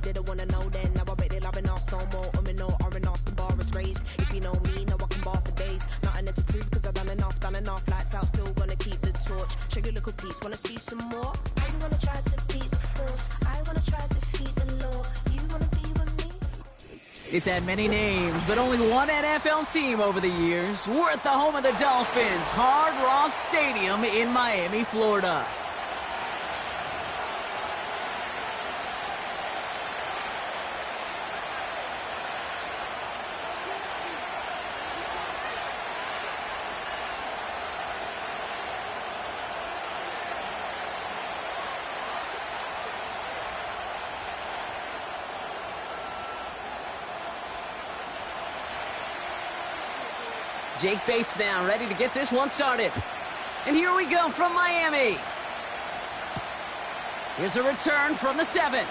Didn't wanna know then, now I bet they loving us no more. No RNR, the bar is raised. If you know me, know I can bar for days. Nothing left to prove because I've done enough. Lights out, still gonna keep the torch. Check your little piece, wanna see some more? I wanna try to beat the force. I wanna try to defeat the law. You wanna be with me? It's had many names, but only one NFL team over the years. We're at the home of the Dolphins, Hard Rock Stadium in Miami, Florida. Jake Bates now, ready to get this one started. And here we go from Miami. Here's a return from the 7.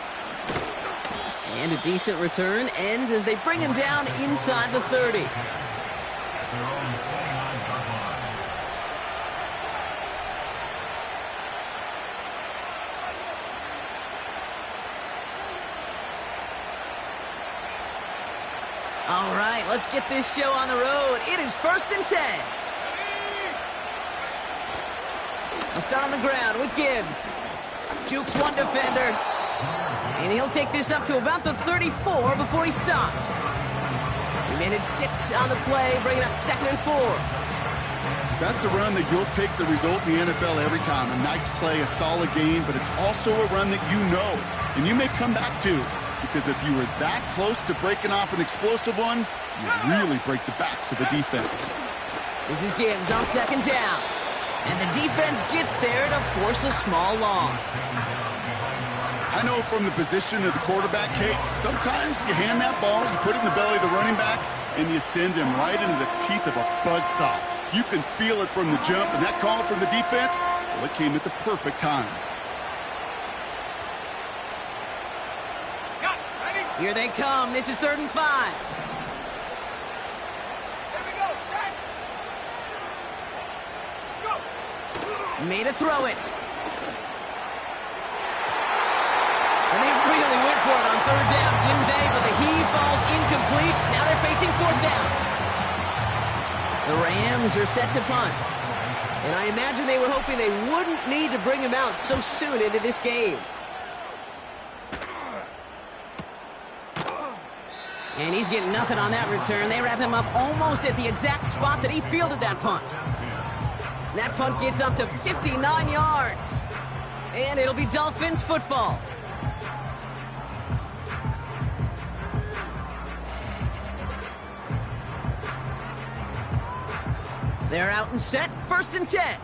And a decent return ends as they bring him down inside the 30. All right, let's get this show on the road. It is 1st and 10. I'll start on the ground with Gibbs. Jukes one defender. And he'll take this up to about the 34 before he stopped. He managed 6 on the play, bringing up 2nd and 4. That's a run that you'll take the result in the NFL every time. A nice play, a solid game, but it's also a run that you know, and you may come back to. Because if you were that close to breaking off an explosive one, you really break the backs of the defense. This is Gibbs on 2nd down. And the defense gets there to force a small loss. I know from the position of the quarterback, Kate, sometimes you hand that ball, you put it in the belly of the running back, and you send him right into the teeth of a buzzsaw. You can feel it from the jump, and that call from the defense, well, it came at the perfect time. Here they come. This is 3rd and 5. Here we go, set. Go. Made a throw it. And they really went for it on 3rd down, didn't they? But the heave falls incomplete. Now they're facing 4th down. The Rams are set to punt. And I imagine they were hoping they wouldn't need to bring him out so soon into this game. And he's getting nothing on that return. They wrap him up almost at the exact spot that he fielded that punt. That punt gets up to 59 yards. And it'll be Dolphins football. They're out and set. 1st and 10.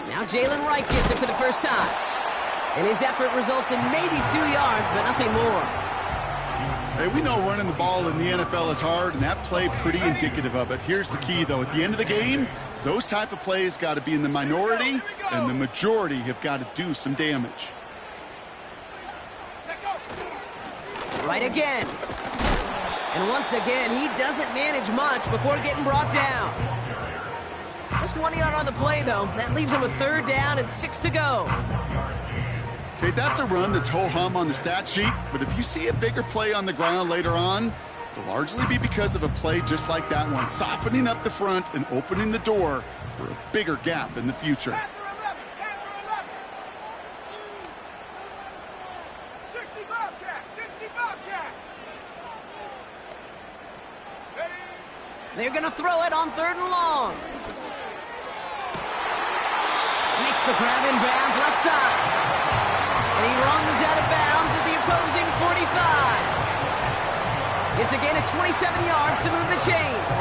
Now Jalen Wright gets it for the first time. And his effort results in maybe 2 yards, but nothing more. Hey, we know running the ball in the NFL is hard, and that play pretty indicative of it. Here's the key, though. At the end of the game, those type of plays got to be in the minority, and the majority have got to do some damage. Right again. And once again, he doesn't manage much before getting brought down. Just 1 yard on the play, though. That leaves him with 3rd down and 6 to go. Okay, that's a run that's ho-hum on the stat sheet, but if you see a bigger play on the ground later on, it'll largely be because of a play just like that one, softening up the front and opening the door for a bigger gap in the future. 60 Bobcat, 60 Bobcat. Ready? They're going to throw it on 3rd and long. Makes the grab in bounds left side. And he runs out of bounds at the opposing 45. It's again at 27 yards to move the chains.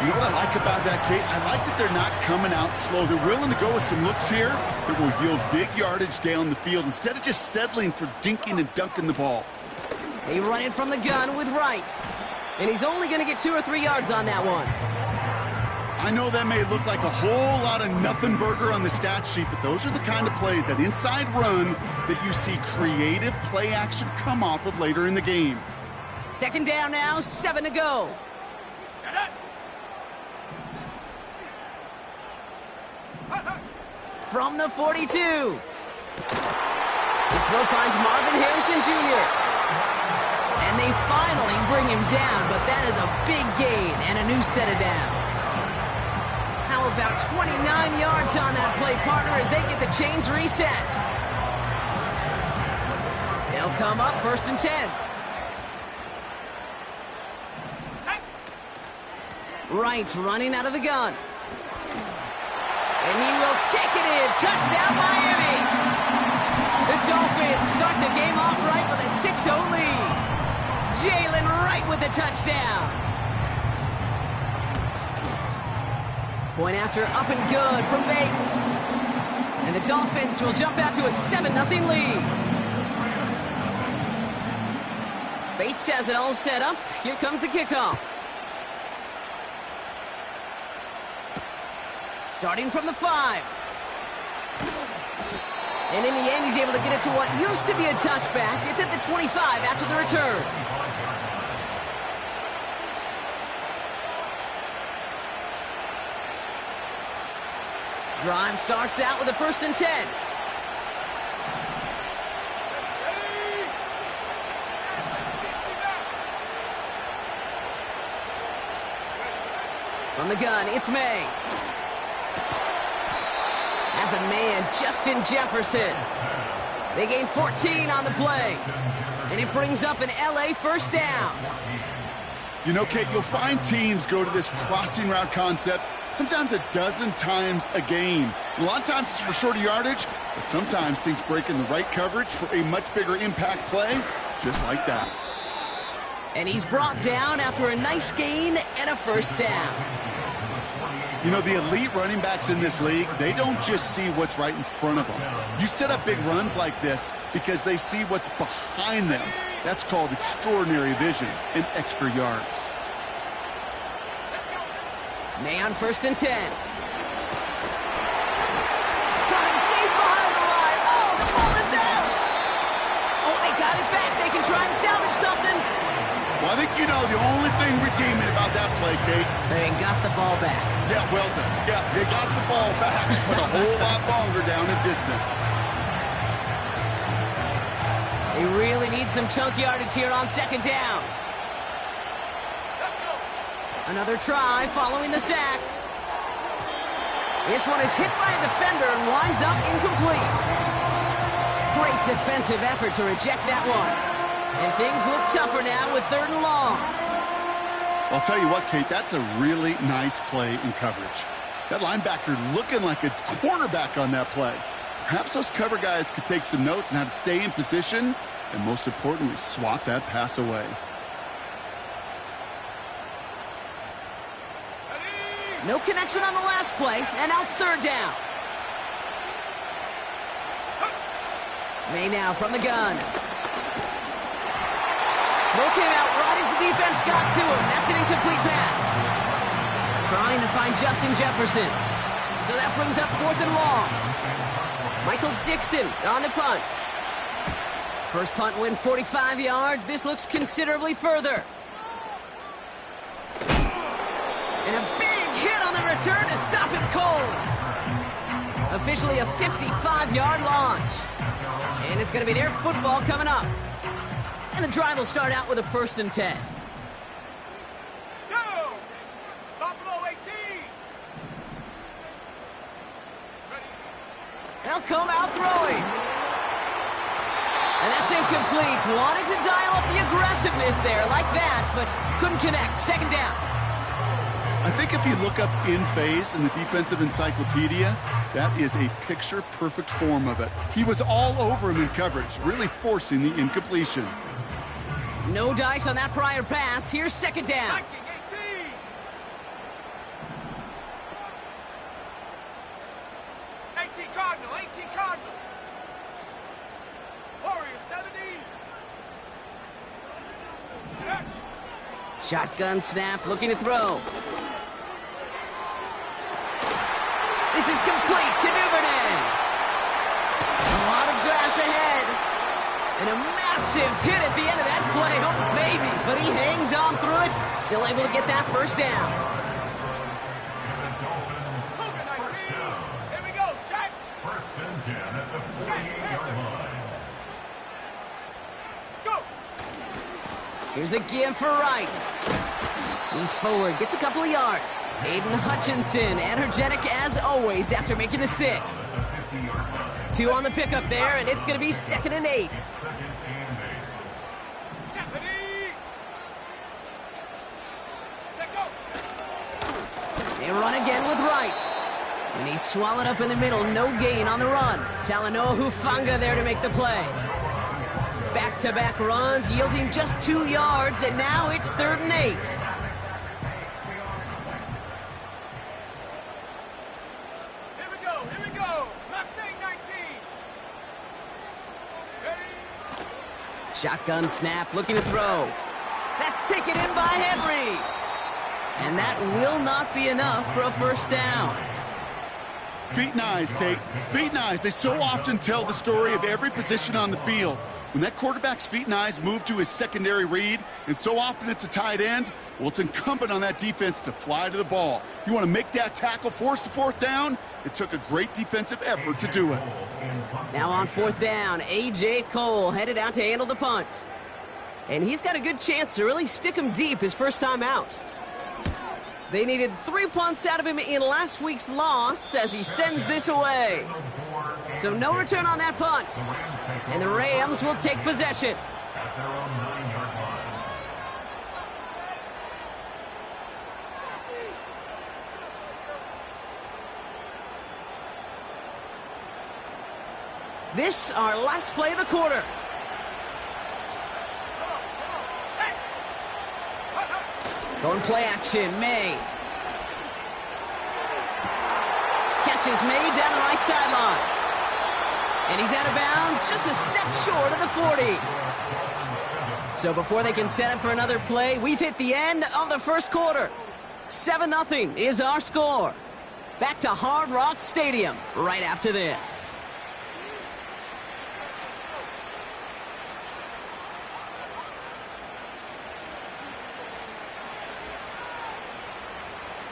You know what I like about that, Kate? I like that they're not coming out slow. They're willing to go with some looks here that will yield big yardage down the field instead of just settling for dinking and dunking the ball. They run it from the gun with Wright. And he's only going to get 2 or 3 yards on that one. I know that may look like a whole lot of nothing burger on the stat sheet, but those are the kind of plays, that inside run, that you see creative play action come off of later in the game. 2nd down now, 7 to go. Set it. From the 42. This throw finds Marvin Harrison Jr. And they finally bring him down, but that is a big gain and a new set of downs. How about 29 yards on that play, partner, as they get the chains reset. They'll come up 1st and 10. Wright running out of the gun. And he will take it in. Touchdown, Miami. The Dolphins start the game off right with a 6-0 lead. Jalen Wright with the touchdown. Point after up and good from Bates. And the Dolphins will jump out to a 7-0 lead. Bates has it all set up. Here comes the kickoff. Starting from the 5. And in the end, he's able to get it to what used to be a touchback. It's at the 25 after the return. Drive starts out with a 1st and 10. From the gun, it's May. As a man, Justin Jefferson. They gain 14 on the play. And it brings up an LA 1st down. You know, Kate, you'll find teams go to this crossing route concept sometimes a dozen times a game. A lot of times it's for shorter yardage, but sometimes things break in the right coverage for a much bigger impact play, just like that. And he's brought down after a nice gain and a 1st down. You know, the elite running backs in this league, they don't just see what's right in front of them. You set up big runs like this because they see what's behind them. That's called extraordinary vision and extra yards. May on 1st and 10. Coming deep behind the line. Oh, the ball is out. Oh, they got it back. They can try and salvage something. Well, I think you know the only thing redeeming about that play, Kate. They got the ball back. Yeah, well done. Yeah, they got the ball back, but a whole lot longer down the distance. They really need some chunk yardage here on 2nd down. Another try following the sack. This one is hit by a defender and winds up incomplete. Great defensive effort to reject that one. And things look tougher now with 3rd and long. I'll tell you what, Kate, that's a really nice play in coverage. That linebacker looking like a cornerback on that play. Perhaps those cover guys could take some notes on how to stay in position and, most importantly, swat that pass away. No connection on the last play, and now it's 3rd down. May now from the gun. Throw came out right as the defense got to him. That's an incomplete pass. Trying to find Justin Jefferson. So that brings up 4th and long. Michael Dixon on the punt. First punt win 45 yards. This looks considerably further. And a big hit on the return to stop him cold. Officially a 55-yard launch. And it's going to be their football coming up. And the drive will start out with a 1st and 10. Go! Buffalo 18! They'll come out throwing. And that's incomplete. Wanted to dial up the aggressiveness there like that, but couldn't connect. 2nd down. I think if you look up in phase in the defensive encyclopedia, that is a picture-perfect form of it. He was all over him in coverage, really forcing the incompletion. No dice on that prior pass. Here's 2nd down. 18! 18 Cardinal, 18 Cardinal. Warrior 70. Shotgun snap, looking to throw. This is complete to Duvernay. A lot of grass ahead. And a massive hit at the end of that play. Oh, baby. But he hangs on through it. Still able to get that 1st down. Cougar 19. Here we go, Shaq. 1st and at the 48-yard line. Go! Here's a give for Wright. He's forward, gets a couple of yards. Aiden Hutchinson, energetic as always after making the stick. 2 on the pickup there, and it's going to be 2nd and 8. Stephanie! Set go! They run again with Wright. And he's swallowed up in the middle, no gain on the run. Talanoa Hufanga there to make the play. Back-to-back runs, yielding just 2 yards, and now it's 3rd and 8. Here we go, here we go! Mustang 19! Ready? Shotgun snap, looking to throw. That's taken in by Henry. And that will not be enough for a first down. Feet and eyes, Kate. Feet and eyes. They so often tell the story of every position on the field. When that quarterback's feet and eyes move to his secondary read, and so often it's a tight end, well, it's incumbent on that defense to fly to the ball. You want to make that tackle, force the 4th down? It took a great defensive effort to do it. Now on 4th down, A.J. Cole headed out to handle the punt. And he's got a good chance to really stick him deep his first time out. They needed 3 punts out of him in last week's loss as he sends this away. So no return on that punt. And the Rams will take possession. At their own 9-yard line. This our last play of the quarter. Set! Going play action, May. Catches May down the right sideline. And he's out of bounds, just a step short of the 40. So before they can set up for another play, we've hit the end of the first quarter. 7-0 is our score. Back to Hard Rock Stadium right after this.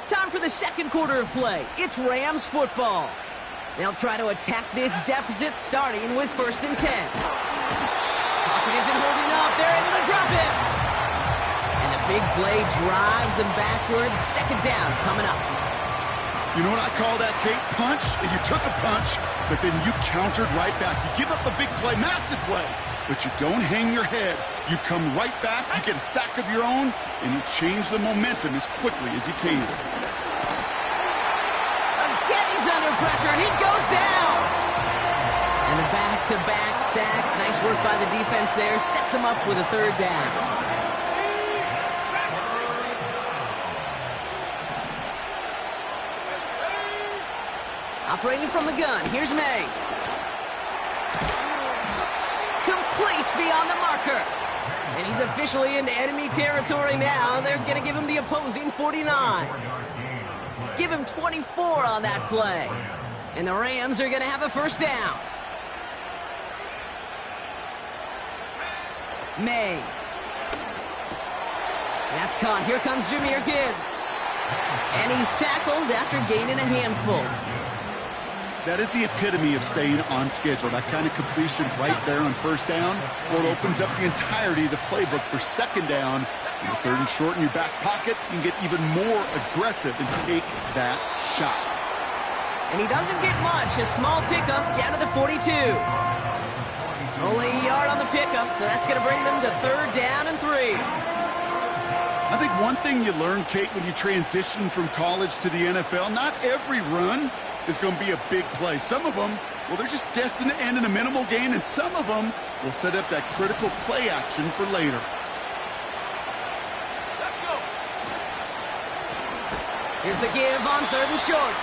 Time for the second quarter of play. It's Rams football. They'll try to attack this deficit starting with 1st and 10. Pocket isn't holding up. They're able to drop it. And the big play drives them backwards. 2nd down coming up. You know what I call that, Kate? Punch. And you took a punch, but then you countered right back. You give up a big play, massive play, but you don't hang your head. You come right back, you get a sack of your own, and you change the momentum as quickly as you can. Again, he's under pressure, and he goes down. And the back-to-back sacks. Nice work by the defense there. Sets him up with a 3rd down. Operating from the gun, here's May. Complete beyond the marker. And he's officially into enemy territory now. They're going to give him the opposing 49. Give him 24 on that play. And the Rams are going to have a first down. May. That's caught. Here comes Jahmyr Gibbs. And he's tackled after gaining a handful. That is the epitome of staying on schedule. That kind of completion right there on 1st down. Well, it opens up the entirety of the playbook for 2nd down. In the 3rd and short in your back pocket, you can get even more aggressive and take that shot. And he doesn't get much. A small pickup down to the 42. Only a yard on the pickup, so that's going to bring them to 3rd down and 3. I think one thing you learn, Kate, when you transition from college to the NFL, not every run is going to be a big play. Some of them, well, they're just destined to end in a minimal gain, and some of them will set up that critical play action for later. Let's go! Here's the give on 3rd and short.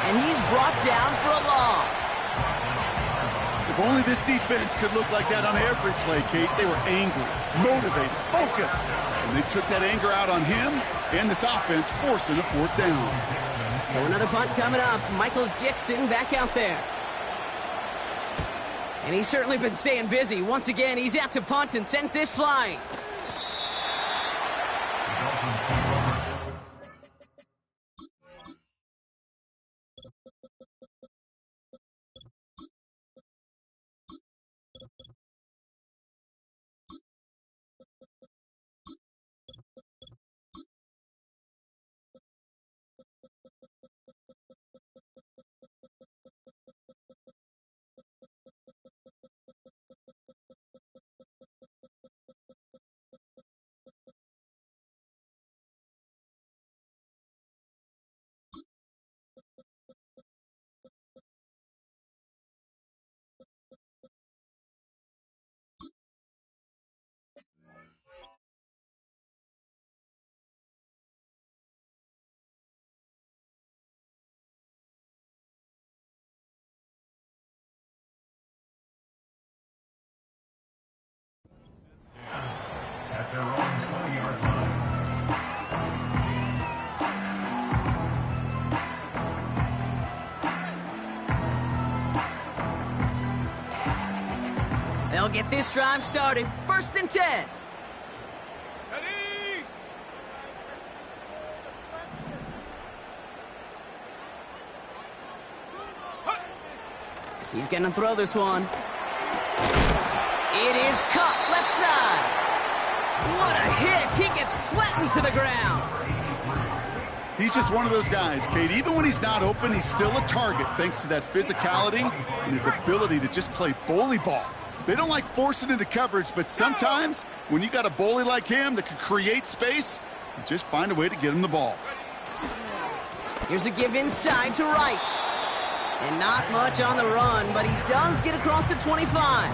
And he's brought down for a loss. If only this defense could look like that on every play, Kate. They were angry, motivated, focused. And they took that anger out on him and this offense, forcing a 4th down. So another punt coming up. Michael Dixon back out there. And he's certainly been staying busy. Once again, he's out to punt and sends this flying. They'll get this drive started. 1st and 10. Ready? He's going to throw this one. It is caught left side. What a hit. He gets flattened to the ground. He's just one of those guys, Kate. Even when he's not open, he's still a target thanks to that physicality and his ability to just play bully ball. They don't like forcing into coverage, but sometimes when you got a bully like him that can create space, you just find a way to get him the ball. Here's a give inside to right. And not much on the run, but he does get across the 25.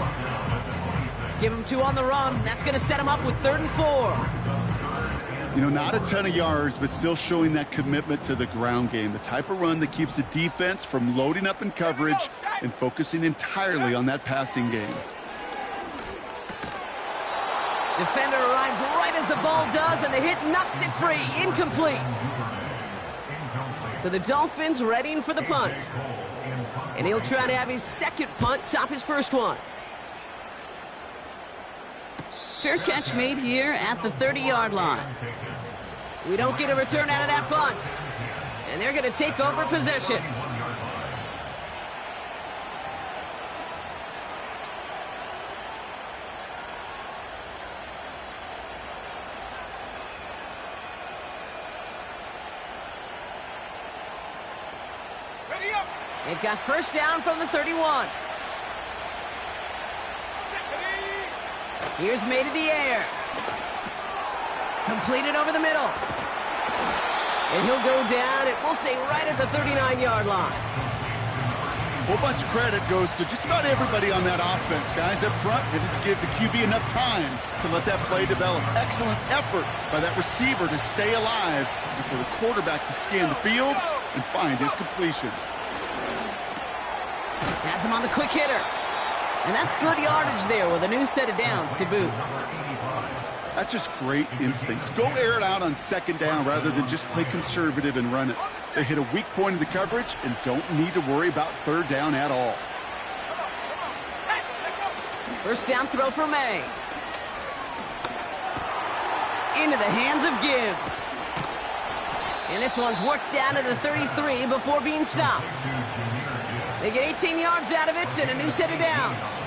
Give him 2 on the run. That's going to set him up with 3rd and 4. You know, not a ton of yards, but still showing that commitment to the ground game. The type of run that keeps the defense from loading up in coverage and focusing entirely on that passing game. Defender arrives right as the ball does, and the hit knocks it free. Incomplete. So the Dolphins readying for the punt. And he'll try to have his 2nd punt top his 1st one. Fair catch made here at the 30-yard line. We don't get a return out of that punt. And they're going to take over possession. Ready up! They've got 1st down from the 31. Here's made in the air. Completed over the middle. And he'll go down, and we'll say right at the 39-yard line. A whole bunch of credit goes to just about everybody on that offense. Guys up front, they didn't give the QB enough time to let that play develop. Excellent effort by that receiver to stay alive and for the quarterback to scan the field and find his completion. Has him on the quick hitter. And that's good yardage there with a new set of downs to boot. That's just great instincts. Go air it out on 2nd down rather than just play conservative and run it. They hit a weak point in the coverage and don't need to worry about 3rd down at all. 1st down throw for May. Into the hands of Gibbs. And this one's worked down to the 33 before being stopped. They get 18 yards out of it and a new set of downs.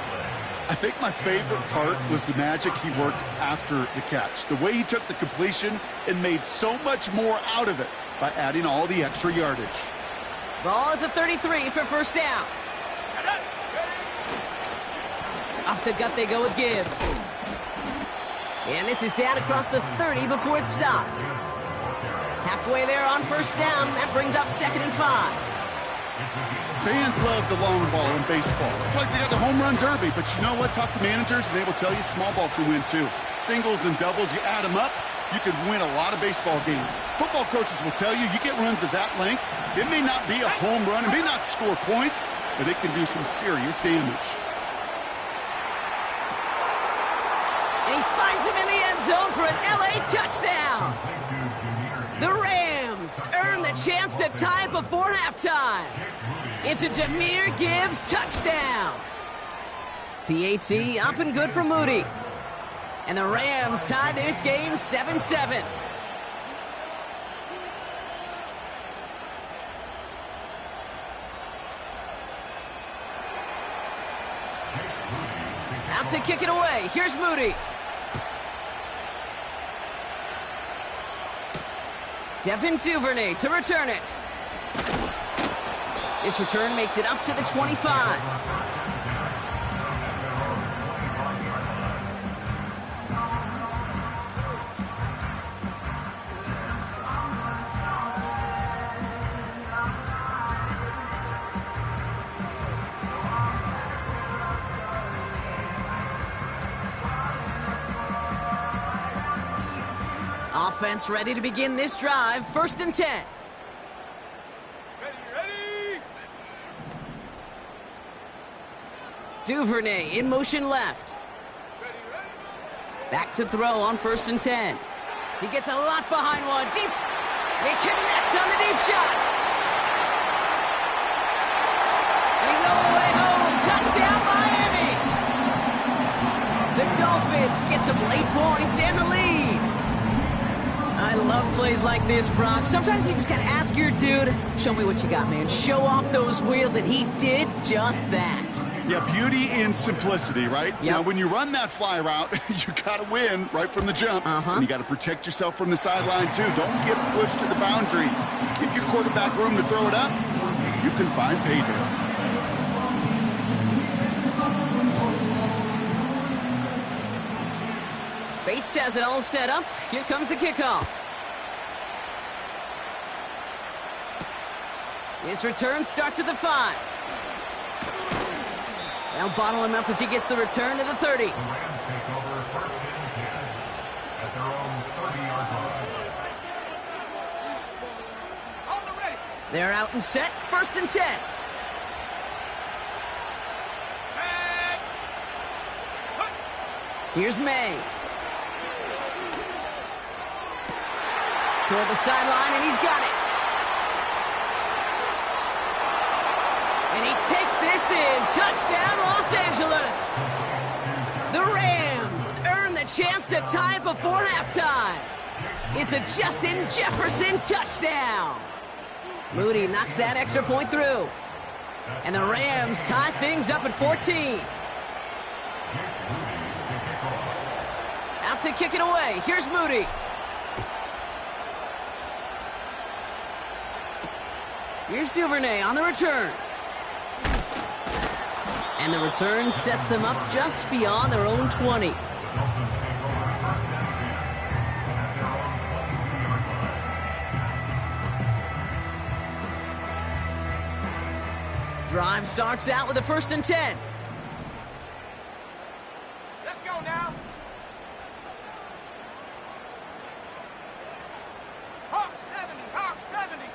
I think my favorite part was the magic he worked after the catch. The way he took the completion and made so much more out of it by adding all the extra yardage. Ball at the 33 for 1st down. Off the gut they go with Gibbs. And this is down across the 30 before it's stopped. Halfway there on 1st down. That brings up 2nd and 5. Fans love the long ball in baseball. It's like they got the home run derby, but you know what? Talk to managers and they will tell you small ball can win too. Singles and doubles, you add them up, you can win a lot of baseball games. Football coaches will tell you get runs of that length. It may not be a home run, it may not score points, but it can do some serious damage. And he finds him in the end zone for an LA touchdown. The Rams earn the chance to tie it before halftime. It's a Jahmyr Gibbs touchdown. PAT up and good for Moody. And the Rams tie this game 7-7. Out to kick it away. Here's Moody. Devin Duvernay to return it. This return makes it up to the 25. Offense ready to begin this drive. 1st and 10. Ready! Duvernay in motion left. Back to throw on 1st and 10. He gets a lot behind one. Deep. They connect on the deep shot. And he's all the way home. Touchdown, Miami. plays like this, Brock. Sometimes you just gotta ask your dude, show me what you got, man. Show off those wheels, and he did just that. Yeah, beauty in simplicity, right? Yep. Now, when you run that fly route, you got to win right from the jump. And you got to protect yourself from the sideline, too. Don't get pushed to the boundary. Give your quarterback room to throw it up. You can find pay dirt. Bates has it all set up. Here comes the kickoff. His return starts at the 5. They'll bottle him up as he gets the return to the 30. The Rams take over first and 10 at their own 30-yard line. On the ready. They're out and set. First and 10. Back. Here's May. Toward the sideline, and he's got it. And he takes this in. Touchdown, Los Angeles. The Rams earn the chance to tie it before halftime. It's a Justin Jefferson touchdown. Moody knocks that extra point through. And the Rams tie things up at 14. Out to kick it away. Here's Moody. Here's Duvernay on the return. And the return sets them up just beyond their own 20. Drive starts out with a first and 10. Let's go now. Hawk 70, Hawk 70.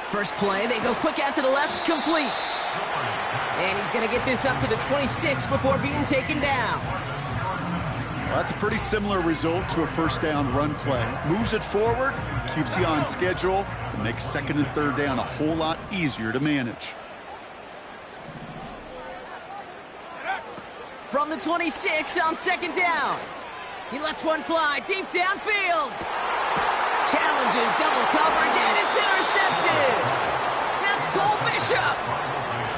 First play, they go quick out to the left, complete. And he's going to get this up to the 26 before being taken down. Well, that's a pretty similar result to a first down run play. Moves it forward, keeps you on schedule, and makes second and third down a whole lot easier to manage. From the 26 on second down. He lets one fly deep downfield. Challenges double coverage, and it's intercepted. That's Cole Bishop.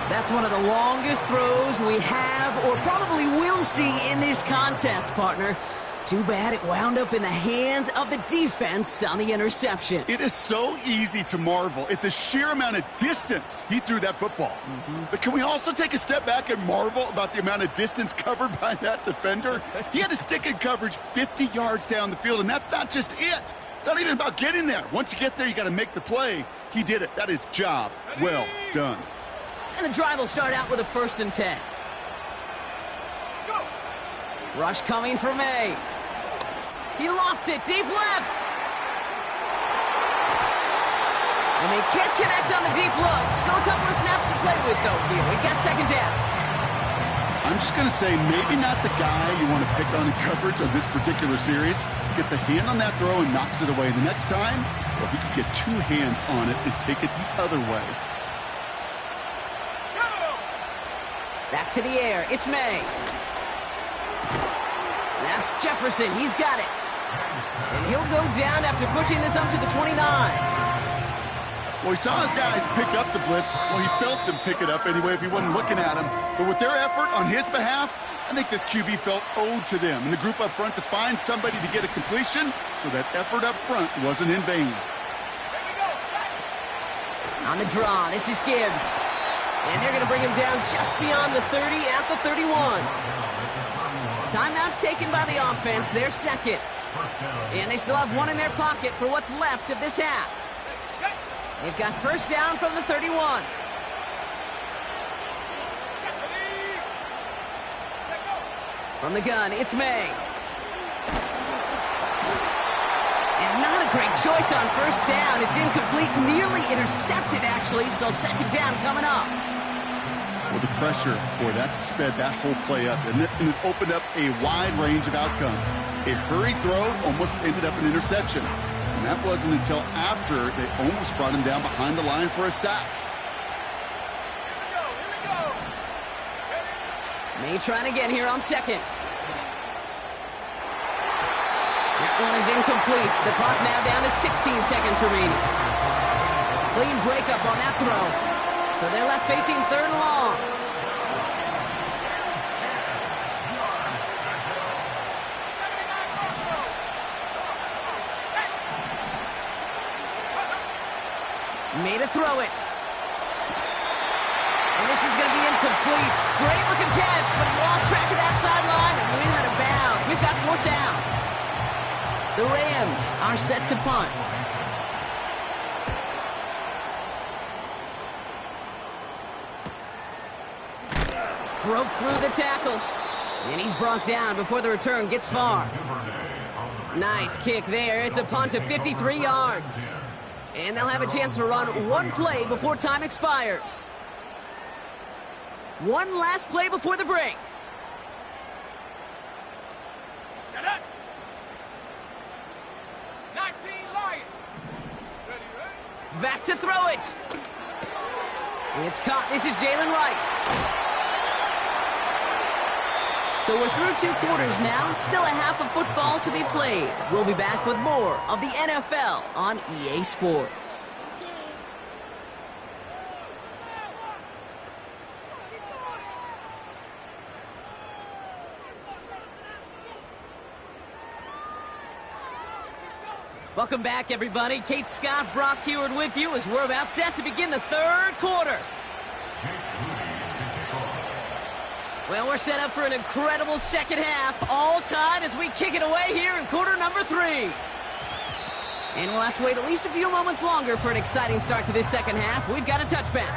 That's one of the longest throws we have or probably will see in this contest, partner. Too bad it wound up in the hands of the defense on the interception. It is so easy to marvel at the sheer amount of distance he threw that football. But can we also take a step back and marvel about the amount of distance covered by that defender? He had to stick in coverage 50 yards down the field, and that's not just it. It's not even about getting there. Once you get there, you got to make the play. He did it. That is job well done. And the drive will start out with a first and 10. Go. Rush coming for May. He lofts it deep left. And they can't connect on the deep look. Still a couple of snaps to play with, though, here. We've got second down. I'm just going to say maybe not the guy you want to pick on in coverage on this particular series. Gets a hand on that throw and knocks it away. The next time, well, he could get two hands on it and take it the other way. Back to the air. It's May. That's Jefferson. He's got it. And he'll go down after pushing this up to the 29. Well, he saw his guys pick up the blitz. Well, he felt them pick it up anyway if he wasn't looking at him. But with their effort on his behalf, I think this QB felt owed to them and the group up front to find somebody to get a completion, so that effort up front wasn't in vain. On the draw, this is Gibbs. And they're going to bring him down just beyond the 30 at the 31. Timeout taken by the offense, their second. And they still have one in their pocket for what's left of this half. They've got first down from the 31. From the gun, it's May. And not a great choice on first down. It's incomplete, nearly intercepted, actually, so second down coming up. Well, the pressure, boy, that sped that whole play up, and it opened up a wide range of outcomes. A hurried throw almost ended up an interception. And that wasn't until after they almost brought him down behind the line for a sack. May trying again here on second. That one is incomplete. The clock now down to 16 seconds remaining. Clean breakup on that throw. So they're left facing third and long. Made a throw it. And this is going to be incomplete. Great looking catch, but he lost track of that sideline and went out of bounds. We've got fourth down. The Rams are set to punt. Broke through the tackle. And he's brought down before the return gets far. Nice kick there. It's a punt of 53 yards. And they'll have a chance to run one play before time expires. One last play before the break. Set up. 19 Lions. Ready, ready? Back to throw it. It's caught. This is Jalen Wright. So we're through 2 quarters now. Still a half of football to be played. We'll be back with more of the NFL on EA Sports. Welcome back, everybody. Kate Scott, Brock Heward with you as we're about set to begin the third quarter. Well, we're set up for an incredible second half, all tied as we kick it away here in quarter number 3. And we'll have to wait at least a few moments longer for an exciting start to this second half. We've got a touchback.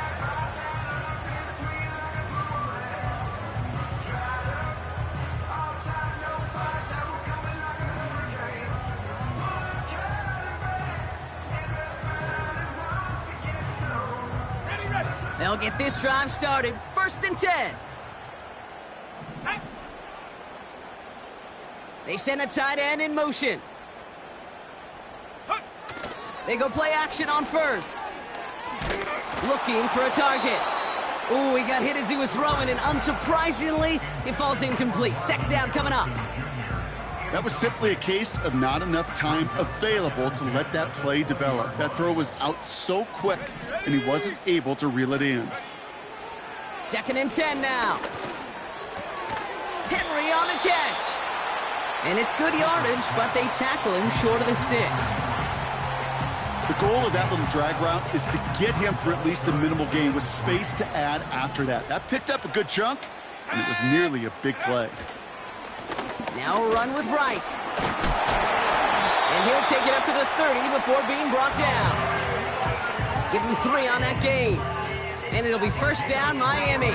They'll get this drive started. 1st and 10. They send a tight end in motion. They go play action on 1st. Looking for a target. Ooh, he got hit as he was throwing, and unsurprisingly, it falls incomplete. 2nd down coming up. That was simply a case of not enough time available to let that play develop. That throw was out so quick, and he wasn't able to reel it in. 2nd and 10 now. Henry on the catch. And it's good yardage, but they tackle him short of the sticks. The goal of that little drag route is to get him for at least a minimal gain with space to add after that. That picked up a good chunk, and it was nearly a big play. Now a run with Wright. And he'll take it up to the 30 before being brought down. Give him 3 on that game. And it'll be 1st down, Miami.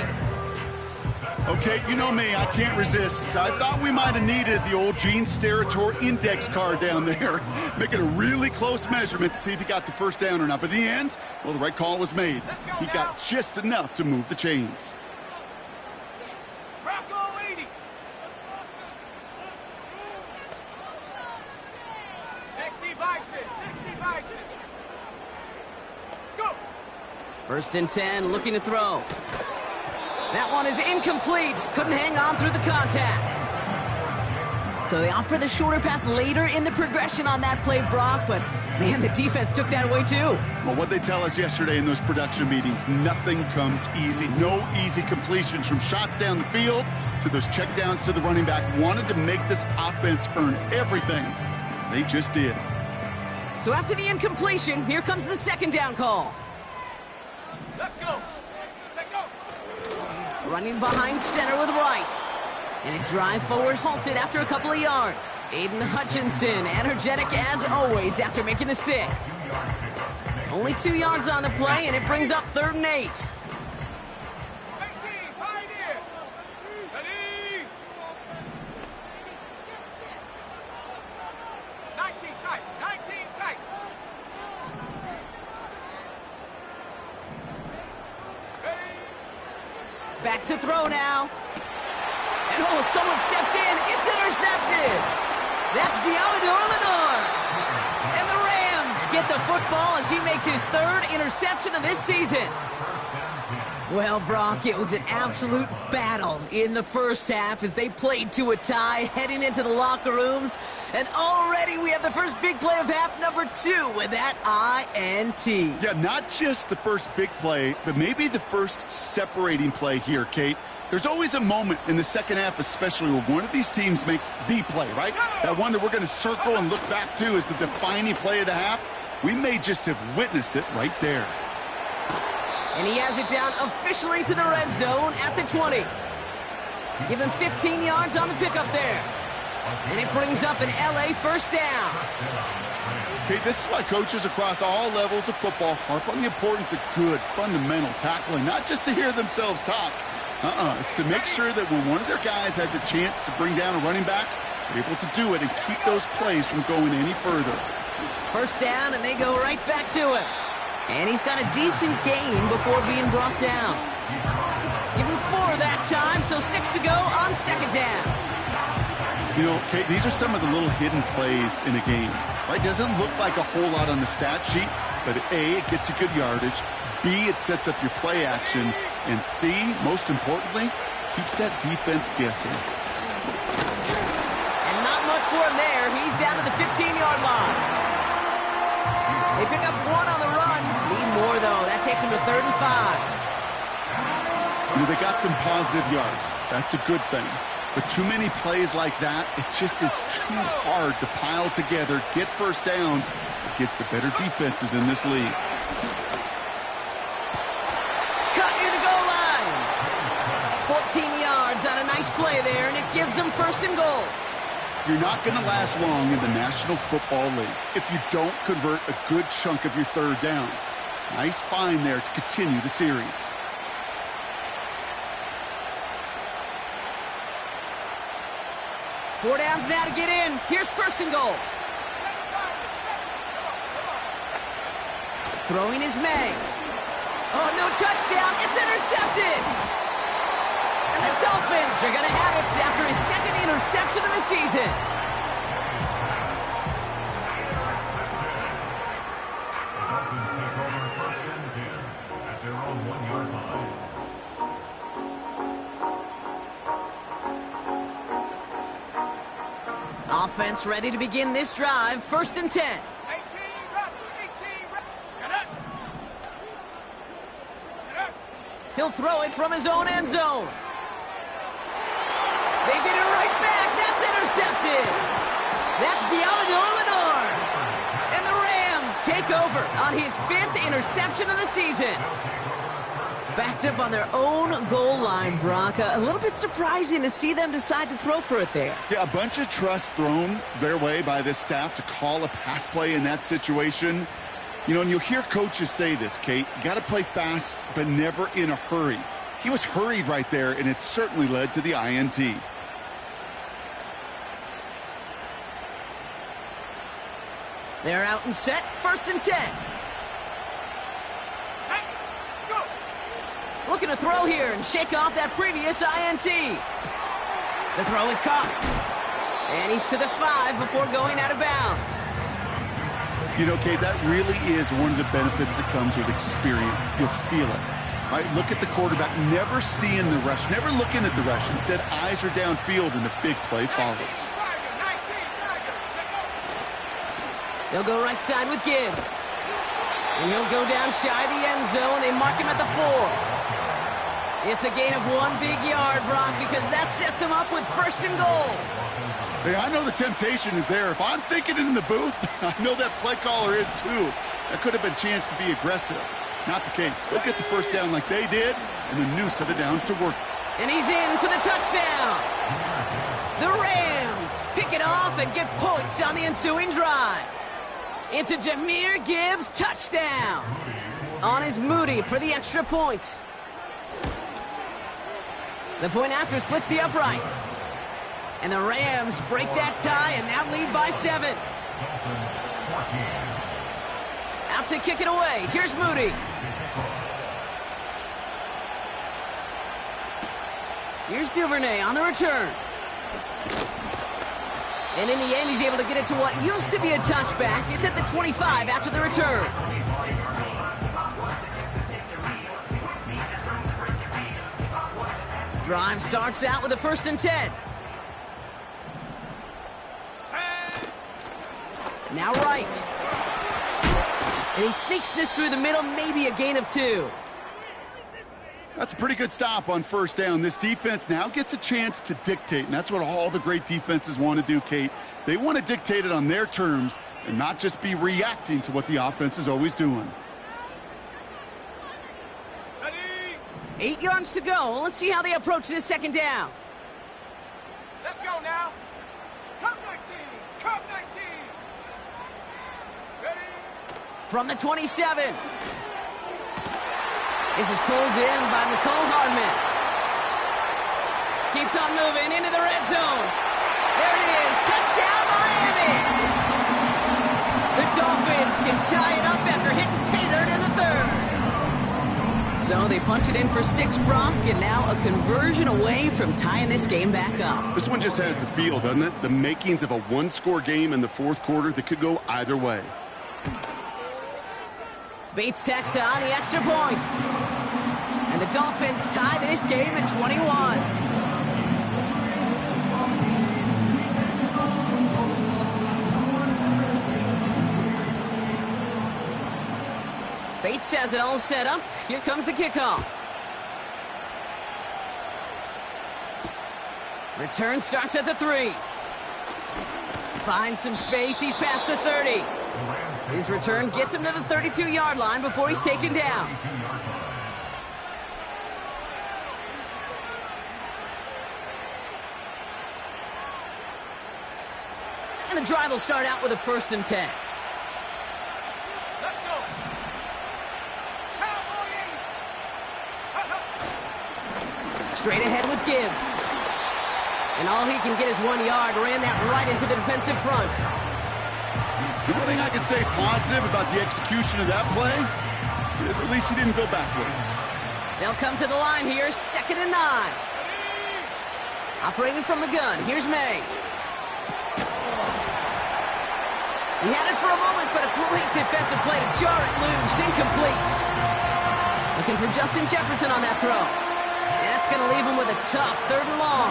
Okay, you know me, I can't resist. I thought we might have needed the old Gene Steratore index card down there. Making a really close measurement to see if he got the 1st down or not. But in the end, well, the right call was made. He got just enough to move the chains. Rocco 80. 60 Bison. 60 Bison. Go. 1st and 10, looking to throw. That one is incomplete. Couldn't hang on through the contact. So they opt for the shorter pass later in the progression on that play, Brock. But, man, the defense took that away, too. Well, what they tell us yesterday in those production meetings, nothing comes easy. No easy completions from shots down the field to those checkdowns to the running back. Wanted to make this offense earn everything. They just did. So after the incompletion, here comes the 2nd down call. Let's go. Take go. Running behind center with Wright. And his drive forward halted after a couple of yards. Aiden Hutchinson, energetic as always after making the stick. Only 2 yards on the play, and it brings up 3rd and 8. 18, Pioneer. Ready. 19 tight. 19 tight. Back to throw now. And oh, someone stepped in. It's intercepted. That's Diamador Lenore. And the Rams get the football as he makes his 3rd interception of this season. Well, Brock, it was an absolute battle in the first half as they played to a tie, heading into the locker rooms. And already we have the first big play of half number 2 with that INT. Yeah, not just the first big play, but maybe the first separating play here, Kate. There's always a moment in the second half, especially where one of these teams makes the play, right? That one that we're going to circle and look back to as the defining play of the half. We may just have witnessed it right there. And he has it down officially to the red zone at the 20. Give him 15 yards on the pickup there. And it brings up an LA first down. Okay, this is why coaches across all levels of football harp on the importance of good, fundamental tackling, not just to hear themselves talk. It's to make sure that when one of their guys has a chance to bring down a running back, they're able to do it and keep those plays from going any further. First down, and they go right back to it. And he's got a decent gain before being brought down. Give him 4 that time, so 6 to go on second down. You know, Kate, these are some of the little hidden plays in a game. Right? Doesn't look like a whole lot on the stat sheet, but A, it gets you good yardage. B, it sets up your play action. And C, most importantly, keeps that defense guessing. And not much for him there. He's down to the 15-yard line. They pick up 1 on the run. Need more, though. That takes him to 3rd and 5. You know, they got some positive yards. That's a good thing. But too many plays like that, it just is too hard to pile together, get first downs against the better defenses in this league. Cut near the goal line. 14 yards on a nice play there, and it gives them 1st and goal. You're not going to last long in the National Football League if you don't convert a good chunk of your third downs. Nice find there to continue the series. Four downs now to get in. Here's 1st and goal. Throwing is May. Oh, no touchdown. It's intercepted. And the Dolphins are going to have it after his 2nd interception of the season. The Dolphins take over 1st and 10 at their own 1-yard line. Offense ready to begin this drive. 1st and 10. 18, Shut up. He'll throw it from his own end zone. They get it right back. That's intercepted. That's Diamador Lenore. And the Rams take over on his 5th interception of the season. Backed up on their own goal line, Brock. A little bit surprising to see them decide to throw for it there. Yeah, a bunch of trust thrown their way by this staff to call a pass play in that situation. You know, and you'll hear coaches say this, Kate. You got to play fast, but never in a hurry. He was hurried right there, and it certainly led to the INT. They're out and set. 1st and 10. Go. Looking to throw here and shake off that previous INT. The throw is caught. And he's to the 5 before going out of bounds. You know, Kate, that really is one of the benefits that comes with experience. You'll feel it. Right, look at the quarterback, never seeing the rush, never looking at the rush. Instead, eyes are downfield, and the big play follows. They'll go right side with Gibbs. And he'll go down shy of the end zone. They mark him at the 4. It's a gain of 1 big yard, Brock, because that sets him up with 1st and goal. Hey, I know the temptation is there. If I'm thinking it in the booth, I know that play caller is too. That could have been a chance to be aggressive. Not the case. Go get the first down like they did, and a new set of downs to work. And he's in for the touchdown. The Rams pick it off and get points on the ensuing drive. It's a Jahmyr Gibbs touchdown. On is Moody for the extra point. The point after splits the uprights. And the Rams break that tie and now lead by 7. Out to kick it away. Here's Moody. Here's Duvernay on the return. And in the end, he's able to get it to what used to be a touchback. It's at the 25 after the return. Drive starts out with a 1st and 10. Now right. And he sneaks this through the middle, maybe a gain of 2. That's a pretty good stop on 1st down. This defense now gets a chance to dictate, and that's what all the great defenses want to do, Kate. They want to dictate it on their terms and not just be reacting to what the offense is always doing. 8 yards to go. Let's see how they approach this 2nd down. Let's go now. Cup 19. Cup 19. Ready? From the 27. This is pulled in by Nicole Hardman. Keeps on moving into the red zone. There it is. Touchdown, Miami. The Dolphins can tie it up after hitting pay dirt in the 3rd. So they punch it in for 6, Brock, and now a conversion away from tying this game back up. This one just has the feel, doesn't it? The makings of a one-score game in the 4th quarter that could go either way. Bates tacks on the extra point. And the Dolphins tie this game at 21. Bates has it all set up. Here comes the kickoff. Return starts at the 3. Finds some space. He's past the 30. His return gets him to the 32-yard line before he's taken down. And the drive will start out with a 1st and 10. Let's go. Straight ahead with Gibbs. And all he can get is 1 yard. Ran that right into the defensive front. The one thing I can say positive about the execution of that play is at least he didn't go backwards. They'll come to the line here, 2nd and 9. Operating from the gun, here's May. He had it for a moment, but a great defensive play to jar it loose, incomplete. Looking for Justin Jefferson on that throw. And that's going to leave him with a tough 3rd and long.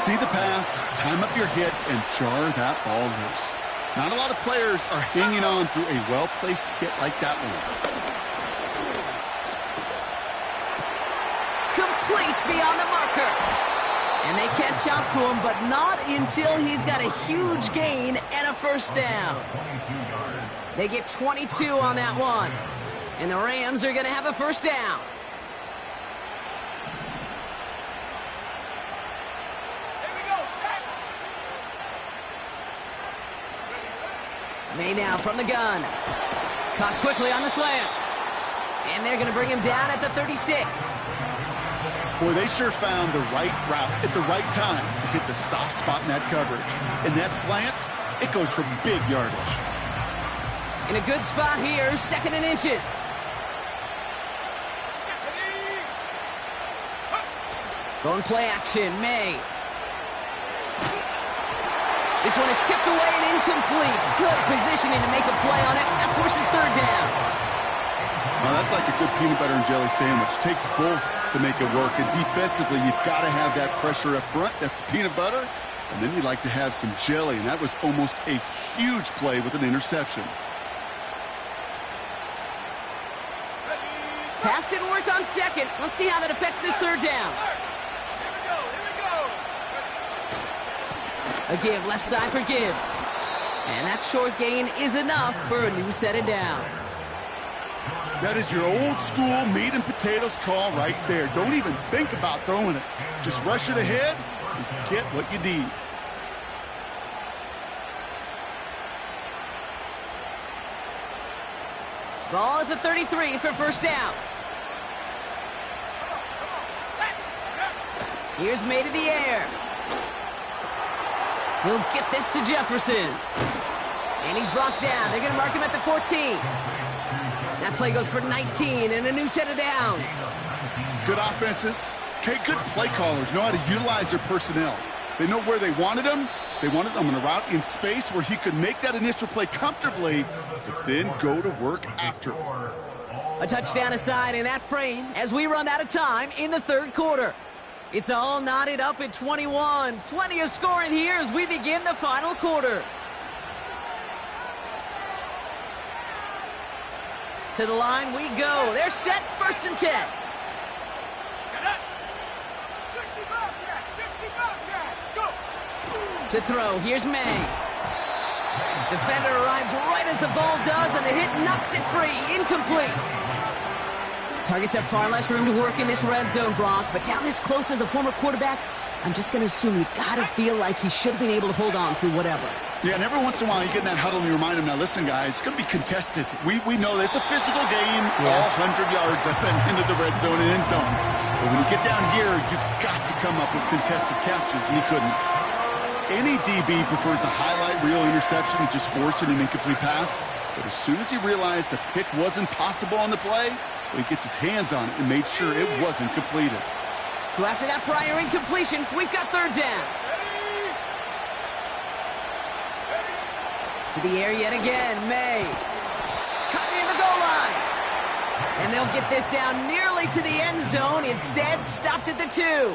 See the pass, time up your hit, and jar that ball loose. Not a lot of players are hanging on through a well-placed hit like that one. Complete beyond the marker. And they catch up to him, but not until he's got a huge gain and a 1st down. They get 22 on that one. And the Rams are going to have a 1st down. May now from the gun. Caught quickly on the slant. And they're going to bring him down at the 36. Boy, they sure found the right route at the right time to hit the soft spot in that coverage. And that slant, it goes for big yardage. In a good spot here, 2nd and inches. Going play action, May. This one is tipped away and incomplete. Good positioning to make a play on it. That forces 3rd down. Well, that's like a good peanut butter and jelly sandwich. Takes both to make it work. And defensively, you've got to have that pressure up front. That's peanut butter. And then you'd like to have some jelly. And that was almost a huge play with an interception. Pass didn't work on 2nd. Let's see how that affects this 3rd down. A give left side for Gibbs. And that short gain is enough for a new set of downs. That is your old school meat and potatoes call right there. Don't even think about throwing it. Just rush it ahead and get what you need. Ball at the 33 for 1st down. Here's May to the air. He'll get this to Jefferson. And he's brought down. They're going to mark him at the 14. That play goes for 19 and a new set of downs. Good offenses. Okay, good play callers know how to utilize their personnel. They know where they wanted him. They wanted him on a route in space where he could make that initial play comfortably, but then go to work after. A touchdown aside in that frame as we run out of time in the third quarter. It's all knotted up at 21. Plenty of scoring here as we begin the final quarter. To the line we go. They're set, 1st and 10. Set up. 65 cat, 65 cat. Go. To throw, here's May. Defender arrives right as the ball does, and the hit knocks it free. Incomplete. Targets have far less room to work in this red zone, Brock, but down this close as a former quarterback, I'm just going to assume you got to feel like he should have been able to hold on through whatever. Yeah, and every once in a while you get in that huddle and you remind him, now listen, guys, it's going to be contested. We know this. A physical game, all 100 yards up and into the red zone and end zone. But when you get down here, you've got to come up with contested catches, and he couldn't. Any DB prefers a highlight reel interception and just forcing an incomplete pass. But as soon as he realized a pick wasn't possible on the play, he gets his hands on it and made sure it wasn't completed. So after that prior incompletion, we've got 3rd down. To the air yet again, May. Cut near the goal line. And they'll get this down nearly to the end zone. Instead, stopped at the 2.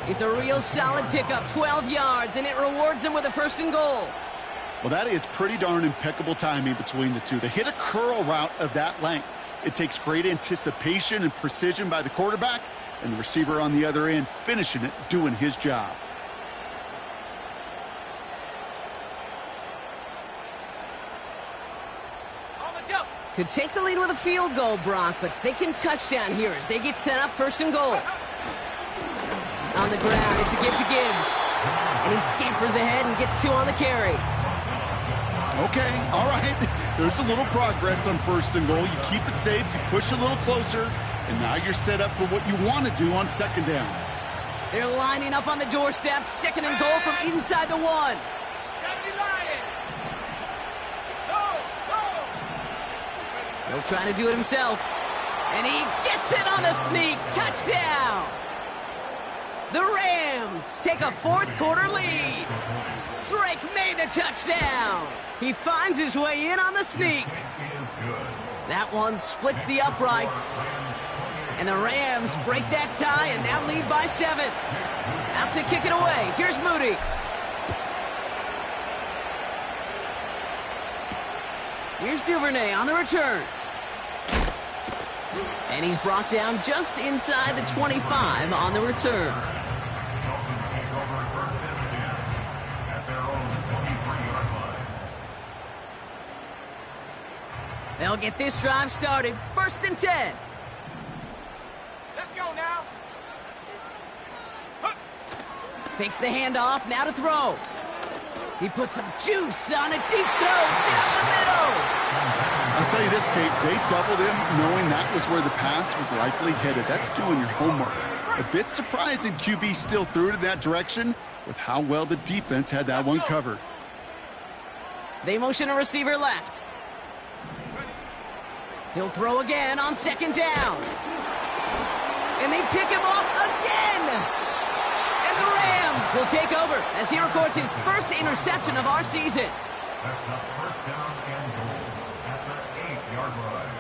It's a real solid pickup, 12 yards, and it rewards them with a 1st and goal. Well, that is pretty darn impeccable timing between the two. They hit a curl route of that length. It takes great anticipation and precision by the quarterback, and the receiver on the other end finishing it, doing his job. On the jump. Could take the lead with a field goal, Brock, but thinking touchdown here as they get set up 1st and goal. On the ground, it's a give to Gibbs. And he scampers ahead and gets 2 on the carry. Okay, all right. There's a little progress on 1st and goal. You keep it safe, you push a little closer, and now you're set up for what you want to do on 2nd down. They're lining up on the doorstep. 2nd and goal from inside the 1. 70 Lion. Go, go. He'll try to do it himself. And he gets it on the sneak. Touchdown! The Rams take a 4th quarter lead. Drake made the touchdown. He finds his way in on the sneak. That one splits the uprights. And the Rams break that tie and now lead by 7. Out to kick it away. Here's Moody. Here's Duvernay on the return. And he's brought down just inside the 25 on the return. They'll get this drive started. 1st and 10. Let's go now. Fakes the handoff, now to throw. He puts some juice on a deep throw down the middle. I'll tell you this, Kate, they doubled him knowing that was where the pass was likely headed. That's doing your homework. A bit surprising QB still threw it in that direction with how well the defense had that one covered. They motion a receiver left. He'll throw again on 2nd down. And they pick him off again. And the Rams will take over as he records his 1st interception of our season. That's up 1st down and goal at the 8-yard line.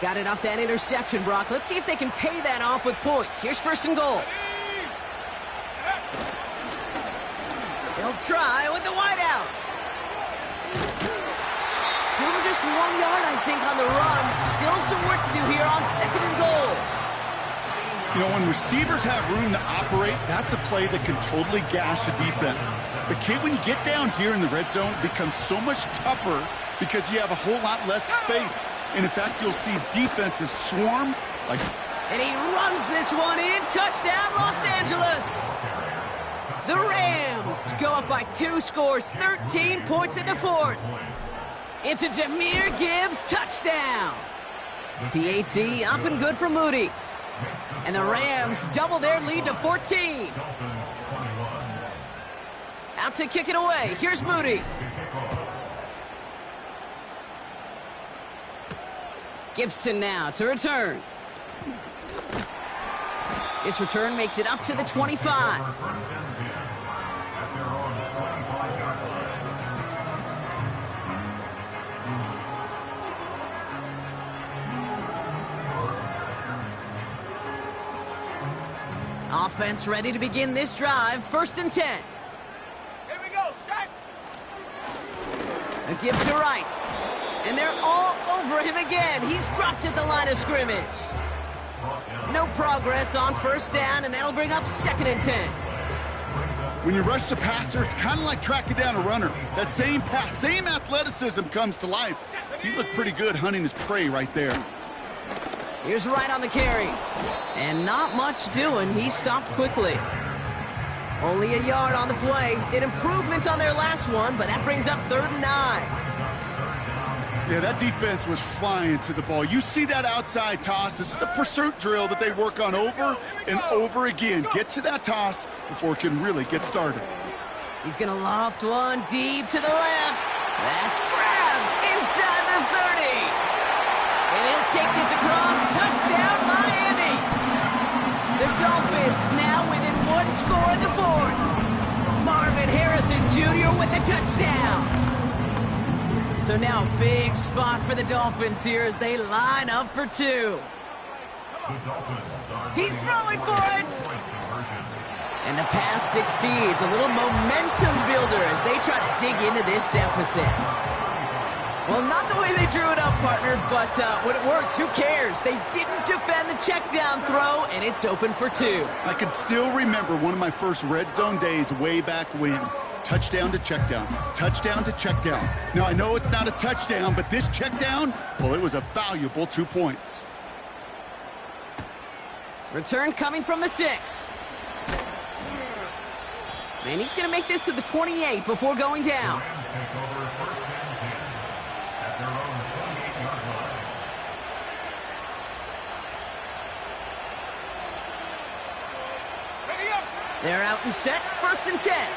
Got it off that interception, Brock. Let's see if they can pay that off with points. Here's 1st and goal. They'll try with the wideout. Give him just 1 yard, I think, on the run. Still some work to do here on 2nd and goal. You know, when receivers have room to operate, that's a play that can totally gash a defense. But, Kate, when you get down here in the red zone, it becomes so much tougher because you have a whole lot less space. And, in fact, you'll see defenses swarm like... And he runs this one in. Touchdown, Los Angeles. The Rams go up by 2 scores, 13 points in the 4th. It's a Jahmyr Gibbs touchdown. PAT up and good for Moody. And the Rams double their lead to 14. Out to kick it away. Here's Moody. Gibson now to return. This return makes it up to the 25. Offense ready to begin this drive. 1st and 10. Here we go, set. A give to right. And they're all over him again. He's dropped at the line of scrimmage. No progress on 1st down, and that'll bring up 2nd and 10. When you rush the passer, it's kind of like tracking down a runner. That same pass, same athleticism comes to life. He looked pretty good hunting his prey right there. Here's Wright on the carry. And not much doing. He stopped quickly. Only a yard on the play. An improvement on their last one, but that brings up 3rd and 9. Yeah, that defense was flying to the ball. You see that outside toss. This is a pursuit drill that they work on over and over again. Get to that toss before it can really get started. He's going to loft one deep to the left. That's grabbed inside the 30. And he'll take this across. Touchdown, Miami. The Dolphins now within 1 score in the 4th. Marvin Harrison Jr. with the touchdown. So now a big spot for the Dolphins here as they line up for 2. He's throwing for it. And the pass succeeds. A little momentum builder as they try to dig into this deficit. Well, not the way they drew it up, partner, but when it works, who cares? They didn't defend the check down throw, and it's open for 2. I can still remember one of my first red zone days way back when. Touchdown to check down. Touchdown to check down. Now, I know it's not a touchdown, but this check down, well, it was a valuable 2 points. Return coming from the 6. And he's going to make this to the 28 before going down. They're out and set. 1st and 10.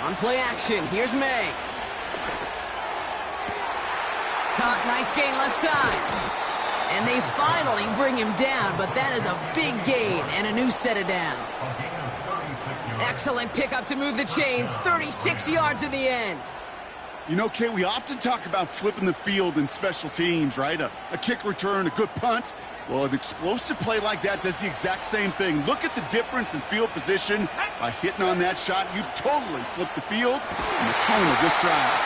On play action, here's May. Caught, nice gain left side. And they finally bring him down, but that is a big gain and a new set of downs. Excellent pickup to move the chains, 36 yards in the end. You know, Kate, we often talk about flipping the field in special teams, right? A kick return, a good punt. Well, an explosive play like that does the exact same thing. Look at the difference in field position. By hitting on that shot, you've totally flipped the field and the tone of this drive.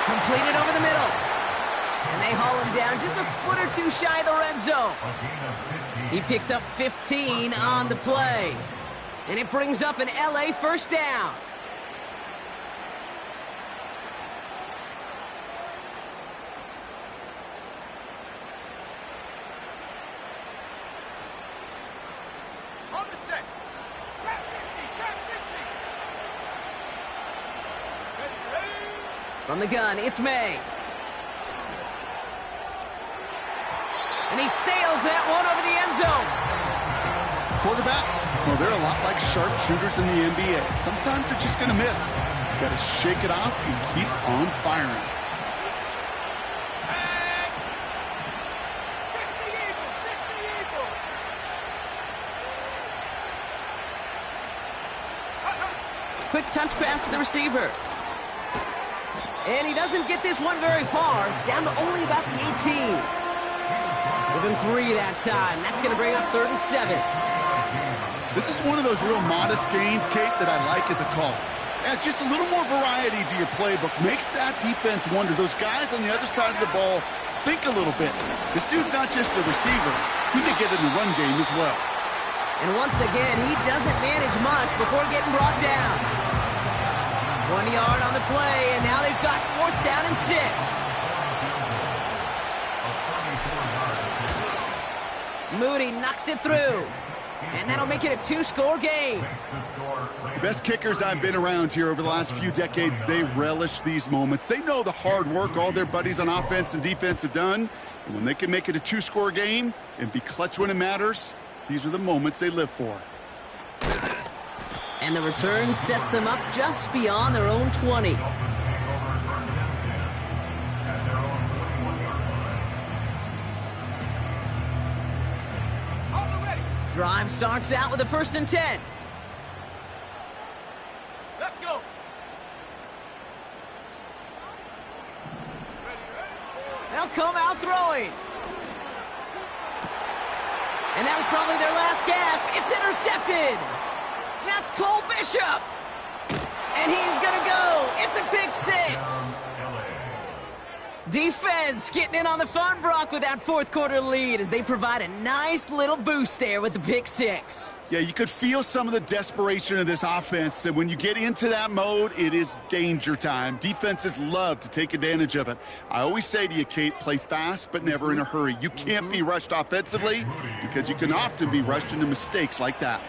Completed over the middle. And they haul him down just a foot or 2 shy of the red zone. He picks up 15 on the play. And it brings up an LA 1st down. On the set. Trap 60, trap 60. Ready. From the gun, it's May. And he sails that one over the end zone. Quarterbacks, well, they're a lot like sharpshooters in the NBA. Sometimes they're just going to miss. You got to shake it off and keep on firing. And 60 Eagles, 60 Eagles. Quick touch pass to the receiver. And he doesn't get this one very far, down to only about the 18. Give him 3 that time. That's going to bring up 3rd and 7. This is one of those real modest gains, Kate, that I like as a call. And it's just a little more variety to your playbook. Makes that defense wonder. Those guys on the other side of the ball think a little bit. This dude's not just a receiver. He may get in the run game as well. And once again, he doesn't manage much before getting brought down. 1 yard on the play, and now they've got 4th down and 6. Moody knocks it through. And that'll make it a 2-score game. The best kickers I've been around here over the last few decades, they relish these moments. They know the hard work all their buddies on offense and defense have done. And when they can make it a 2-score game and be clutch when it matters, these are the moments they live for. And the return sets them up just beyond their own 20. Drive starts out with a 1st and 10. Let's go. They'll come out throwing. And that was probably their last gasp. It's intercepted. That's Cole Bishop. And he's going to go. It's a pick 6. Defense getting in on the fun, Brock, with that 4th quarter lead as they provide a nice little boost there with the pick 6. Yeah, you could feel some of the desperation of this offense, and when you get into that mode, it is danger time. Defenses love to take advantage of it. I always say to you, Kate, play fast but never in a hurry. You can't be rushed offensively because you can often be rushed into mistakes like that.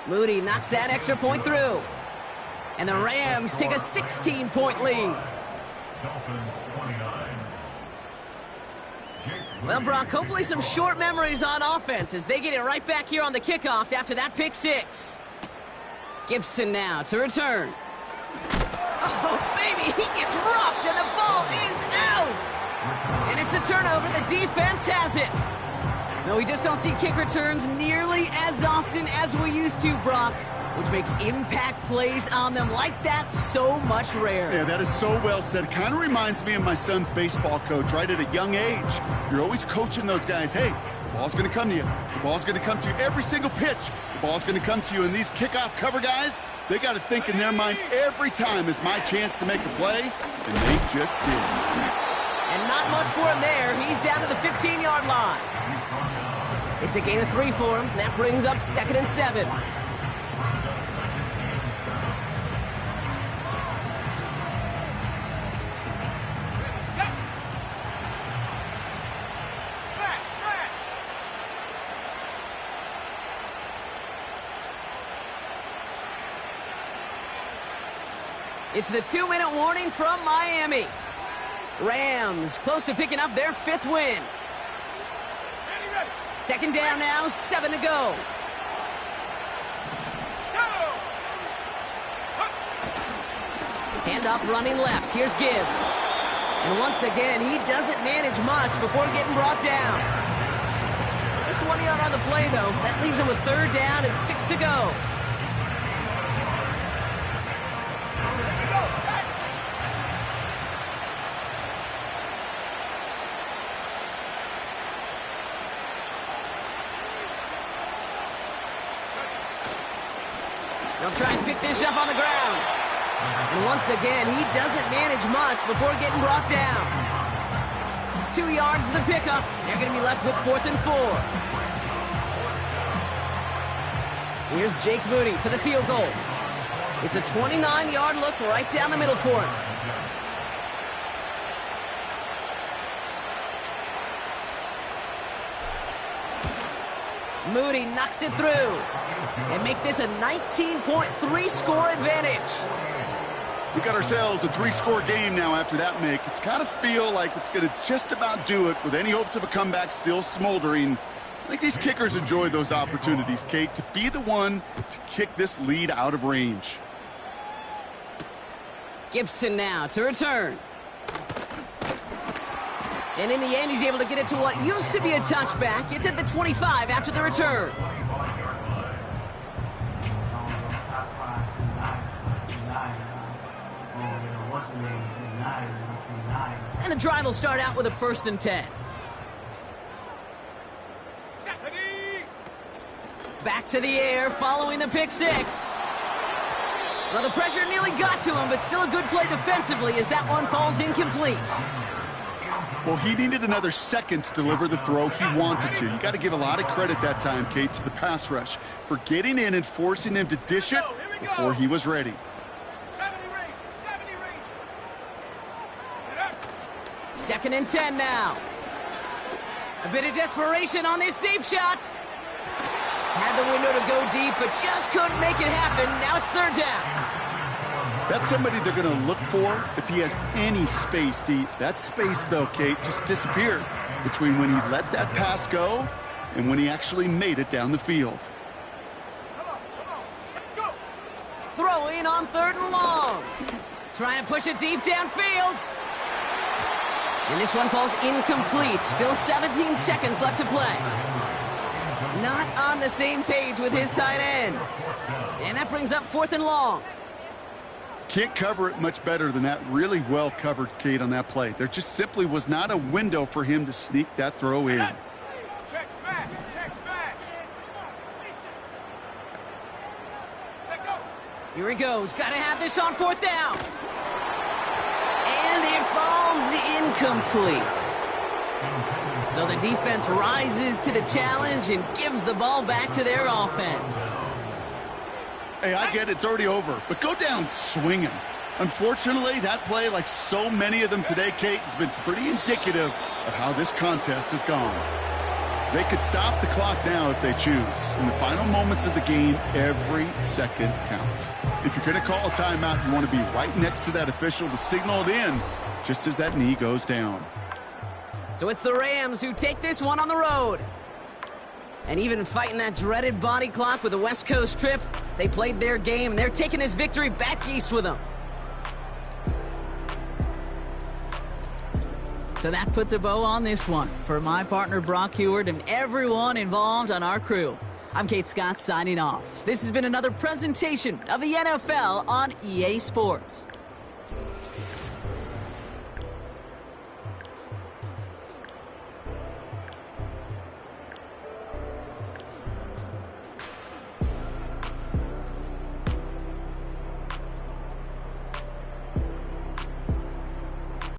Moody knocks that extra point through. And the Rams take a 16-point lead. Dolphins 29. Well, Brock, hopefully some short memories on offense as they get it right back here on the kickoff after that pick 6. Gibson now to return. Oh, baby, he gets rocked and the ball is out. And it's a turnover. The defense has it. No, we just don't see kick returns nearly as often as we used to, Brock, which makes impact plays on them like that so much rarer. Yeah, that is so well said. It kind of reminds me of my son's baseball coach right at a young age. You're always coaching those guys, hey, the ball's going to come to you. The ball's going to come to you every single pitch. The ball's going to come to you. And these kickoff cover guys, they got to think in their mind every time is my chance to make a play, and they just did. And not much for him there. He's down to the 15-yard line. It's a gain of 3 for him. That brings up 2nd and 7. It's the 2-minute warning from Miami. Rams close to picking up their 5th win. 2nd down now, 7 to go. Handoff running left. Here's Gibbs. And once again, he doesn't manage much before getting brought down. Just 1 yard on the play, though. That leaves him with 3rd down and 6 to go. They'll try and pick this up on the ground. And once again, he doesn't manage much before getting brought down. 2 yards to the pickup. They're going to be left with 4th and 4. Here's Jake Moody for the field goal. It's a 29-yard look right down the middle for him. Moody knocks it through and make this a 19.3 score advantage. We got ourselves a 3-score game now after that make. It's got to feel like it's going to just about do it with any hopes of a comeback still smoldering. I think these kickers enjoy those opportunities, Kate, to be the one to kick this lead out of range. Gibson now to return. And in the end, he's able to get it to what used to be a touchback. It's at the 25 after the return. And the drive will start out with a 1st and 10. Back to the air following the pick 6. Well, the pressure nearly got to him, but still a good play defensively as that one falls incomplete. Well, he needed another second to deliver the throw he wanted to. You got to give a lot of credit that time, Kate, to the pass rush for getting in and forcing him to dish it before he was ready. 2nd and 10 now. A bit of desperation on this deep shot. Had the window to go deep, but just couldn't make it happen. Now it's 3rd down. That's somebody they're going to look for if he has any space deep. That space, though, Kate, just disappeared between when he let that pass go and when he actually made it down the field. Go. Throw in on 3rd and long. Trying to push it deep downfield. And this one falls incomplete. Still 17 seconds left to play. Not on the same page with his tight end. And that brings up 4th and long. Can't cover it much better than that. Really well covered, Kate, on that play. There just simply was not a window for him to sneak that throw in. Check smash. Check smash. Check go. Here he goes. Got to have this on 4th down. And it falls incomplete. So the defense rises to the challenge and gives the ball back to their offense. Hey, I get it, it's already over, but go down swinging. Unfortunately, that play, like so many of them today, Kate, has been pretty indicative of how this contest has gone. They could stop the clock now if they choose. In the final moments of the game, every second counts. If you're going to call a timeout, you want to be right next to that official to signal it in just as that knee goes down. So it's the Rams who take this one on the road. And even fighting that dreaded body clock with the West Coast trip, they played their game, and they're taking this victory back east with them. So that puts a bow on this one. For my partner Brock Heward and everyone involved on our crew, I'm Kate Scott signing off. This has been another presentation of the NFL on EA Sports.